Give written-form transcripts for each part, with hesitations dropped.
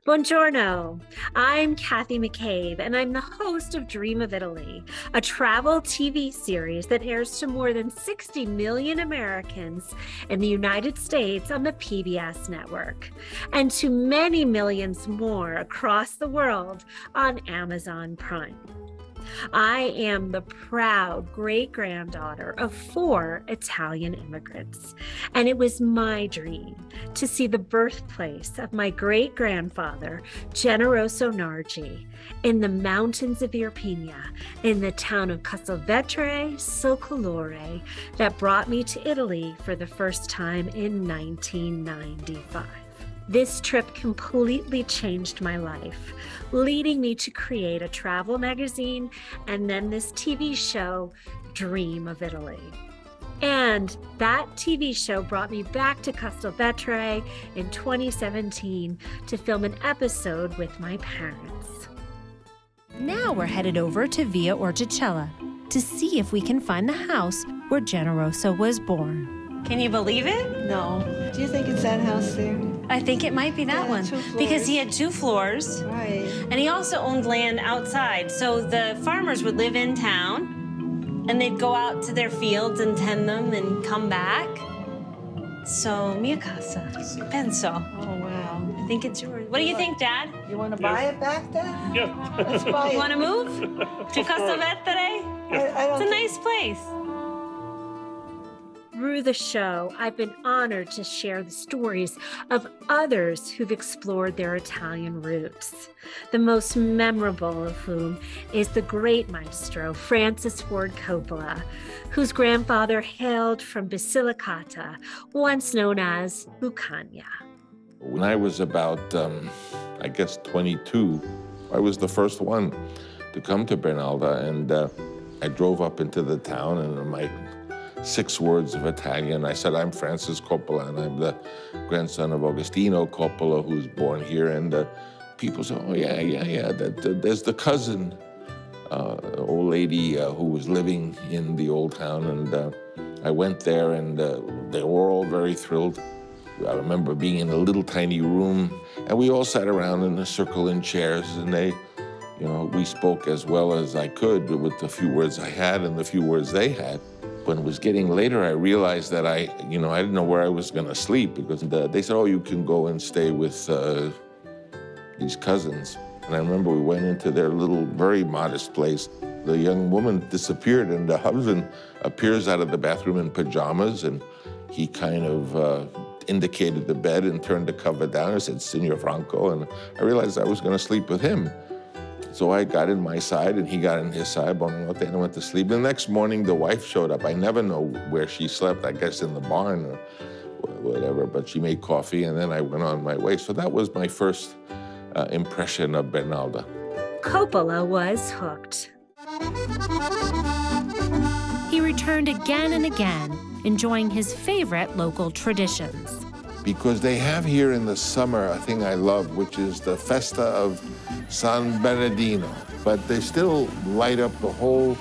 Buongiorno, I'm Kathy McCabe, and I'm the host of Dream of Italy, a travel TV series that airs to more than 60 million Americans in the United States on the PBS network, and to many millions more across the world on Amazon Prime. I am the proud great-granddaughter of 4 Italian immigrants, and it was my dream to see the birthplace of my great-grandfather, Generoso Nargi, in the mountains of Irpinia, in the town of Castelvetere, Soccolore, that brought me to Italy for the first time in 1995. This trip completely changed my life, leading me to create a travel magazine and then this TV show, Dream of Italy. And that TV show brought me back to Castelvetere in 2017 to film an episode with my parents. Now we're headed over to Via Orticella to see if we can find the house where Generoso was born. Can you believe it? No. Do you think it's that house there? I think it might be that one, because he had 2 floors. Right. And he also owned land outside. So the farmers would live in town, and they'd go out to their fields and tend them and come back. So, mia casa, penso. Oh, wow. I think it's yours. What do you think, Dad? You want to buy it back then? Yeah. Let's buy it. You want to move to Castelvetere? It's a nice place. Through the show, I've been honored to share the stories of others who've explored their Italian roots, the most memorable of whom is the great maestro, Francis Ford Coppola, whose grandfather hailed from Basilicata, once known as Lucania. When I was about, I guess, 22, I was the first one to come to Bernalda, and I drove up into the town, and my 6 words of Italian. I said, I'm Francis Coppola, and I'm the grandson of Agostino Coppola, who was born here. And people said, oh, yeah. There's the cousin, old lady who was living in the old town. And I went there, and they were all very thrilled. I remember being in a little tiny room, and we all sat around in a circle in chairs, and we spoke as well as I could with the few words I had and the few words they had. When it was getting later, I realized that I didn't know where I was going to sleep, because they said, oh, you can go and stay with these cousins. And I remember we went into their little, very modest place. The young woman disappeared, and the husband appears out of the bathroom in pajamas, and he kind of indicated the bed and turned the cover down and said, Signor Franco, and I realized I was going to sleep with him. So I got in my side, and he got in his side, and I went to sleep. The next morning, the wife showed up. I never know where she slept, I guess in the barn or whatever, but she made coffee, and then I went on my way. So that was my first impression of Bernalda. Coppola was hooked. He returned again and again, enjoying his favorite local traditions. Because they have here in the summer a thing I love, which is the Festa of San Bernardino. But they still light up the whole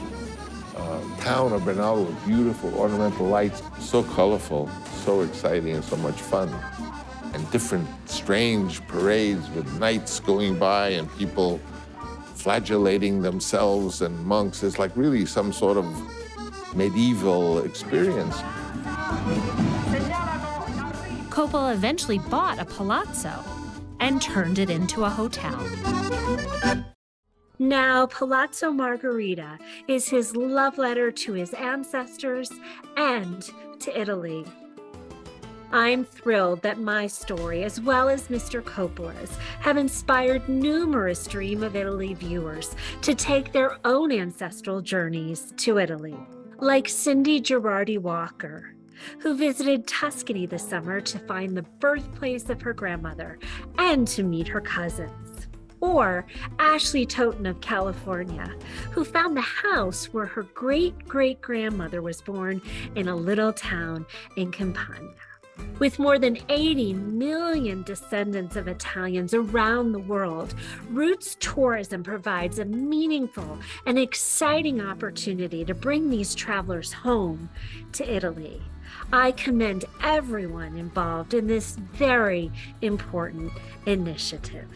town of Bernalda with beautiful ornamental lights. So colorful, so exciting, and so much fun. And different strange parades with knights going by and people flagellating themselves, and monks. It's like really some sort of medieval experience. Coppola eventually bought a palazzo and turned it into a hotel. Now, Palazzo Margherita is his love letter to his ancestors and to Italy. I'm thrilled that my story, as well as Mr. Coppola's, have inspired numerous Dream of Italy viewers to take their own ancestral journeys to Italy, like Cindy Girardi Walker, who visited Tuscany this summer to find the birthplace of her grandmother and to meet her cousins. Or Ashley Toten of California, who found the house where her great-great-grandmother was born in a little town in Campania. With more than 80 million descendants of Italians around the world, Roots Tourism provides a meaningful and exciting opportunity to bring these travelers home to Italy. I commend everyone involved in this very important initiative.